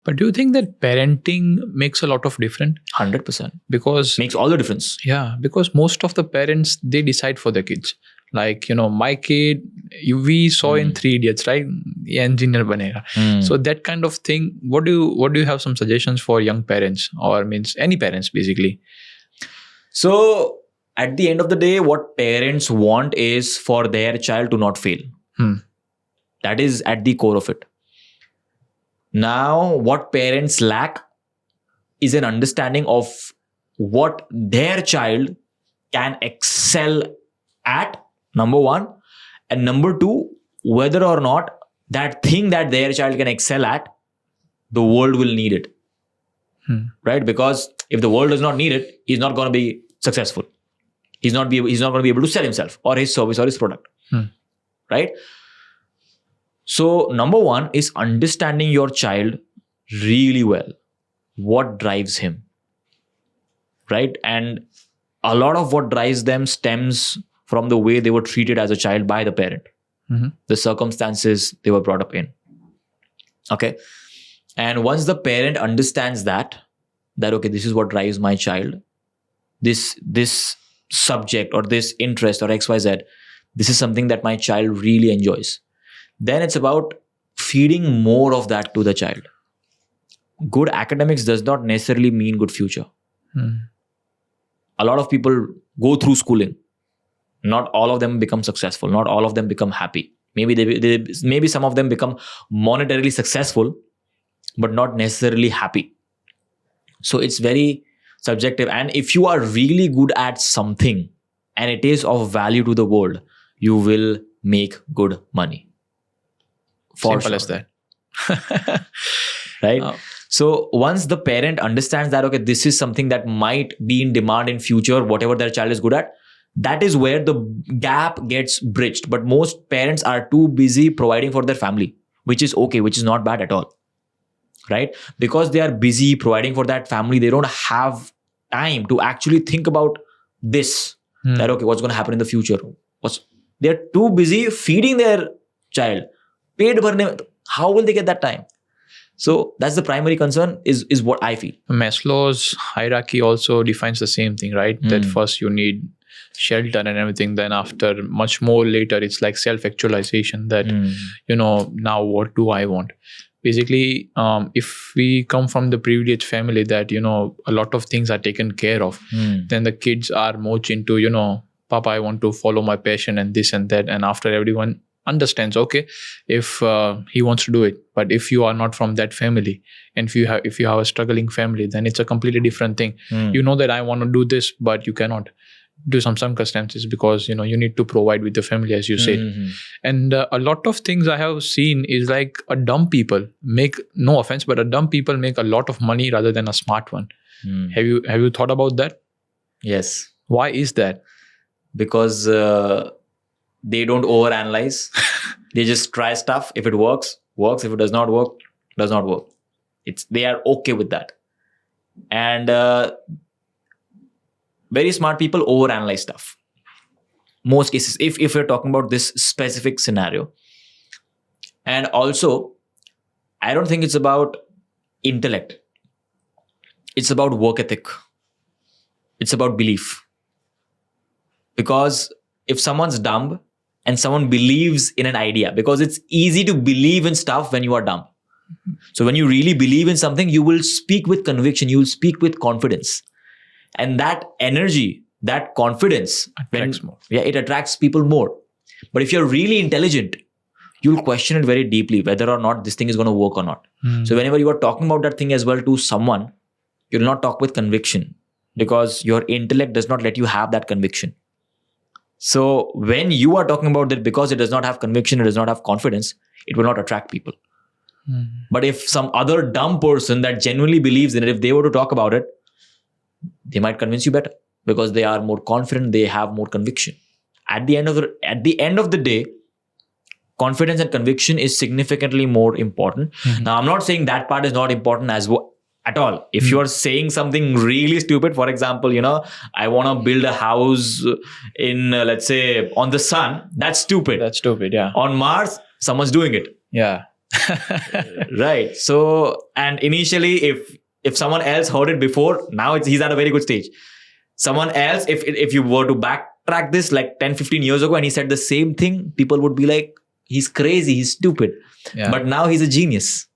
But do you think that parenting makes a lot of difference? 100%. Because Makes all the difference. yeah, because most of the parents, they decide for their kids. Like, my kid, we saw in 3 Idiots, right? Ye engineer banega. So that kind of thing. What do you have some suggestions for young parents, or means any parents basically? So at the end of the day, what parents want is for their child to not fail. That is at the core of it. Now, what parents lack is an understanding of what their child can excel at, number one. And number two, whether or not that thing that their child can excel at, the world will need it. Right? Because if the world does not need it, he's not going to be successful. He's not going to be able to sell himself or his service or his product. Right? So number one is understanding your child really well. What drives him? Right? And a lot of what drives them stems from the way they were treated as a child by the parent. The circumstances they were brought up in. Okay. And once the parent understands that okay, this is what drives my child, this subject or this interest or XYZ, this is something that my child really enjoys, then it's about feeding more of that to the child. Good academics does not necessarily mean good future. A lot of people go through schooling. Not all of them become successful. Not all of them become happy. Maybe some of them become monetarily successful, but not necessarily happy. So it's very subjective. And if you are really good at something and it is of value to the world, you will make good money. Simple as that. Right? So once the parent understands that, okay, this is something that might be in demand in future, whatever their child is good at, that is where the gap gets bridged. But most parents are too busy providing for their family, which is okay, which is not bad at all. Right? Because they are busy providing for that family, they don't have time to actually think about this. That, okay, what's going to happen in the future? They're too busy feeding their child. How will they get that time? So that's the primary concern is what I feel. Maslow's hierarchy also defines the same thing, right? That first you need shelter and everything. Then after much more later, it's like self-actualization that, now what do I want? Basically, if we come from the privileged family that, a lot of things are taken care of, then the kids are much into, Papa, I want to follow my passion and this and that. And after everyone understands, okay, if he wants to do it, but if you are not from that family and if you have a struggling family, then it's a completely different thing. You know that I want to do this, but you cannot do some circumstances because you need to provide with the family, as you said. And a lot of things I have seen is like a dumb people make, no offense, but a dumb people make a lot of money rather than a smart one. Have you thought about that? Yes. Why is that? Because they don't overanalyze. They just try stuff. If it works. If it does not work, does not work. They are okay with that. And very smart people overanalyze stuff. Most cases, if we're talking about this specific scenario. And also, I don't think it's about intellect. It's about work ethic. It's about belief. Because if someone's dumb and someone believes in an idea, because it's easy to believe in stuff when you are dumb. So when you really believe in something, you will speak with conviction, you will speak with confidence. And that energy, that confidence attracts more. Yeah, it attracts people more. But if you're really intelligent, you'll question it very deeply, whether or not this thing is going to work or not. So whenever you are talking about that thing as well to someone, you'll not talk with conviction because your intellect does not let you have that conviction. So when you are talking about it, because it does not have conviction, it does not have confidence, it will not attract people. But if some other dumb person that genuinely believes in it, if they were to talk about it, they might convince you better because they are more confident, they have more conviction. At the end of the day, confidence and conviction is significantly more important. Now, I'm not saying that part is not important at all. If you are saying something really stupid, for example, I want to build a house in, let's say, on the sun, that's stupid. That's stupid, yeah. On Mars, someone's doing it. Yeah. Right. So, and initially, if someone else heard it before, now he's at a very good stage. Someone else, if you were to backtrack this like 10, 15 years ago and he said the same thing, people would be like, he's crazy, he's stupid. Yeah. But now he's a genius.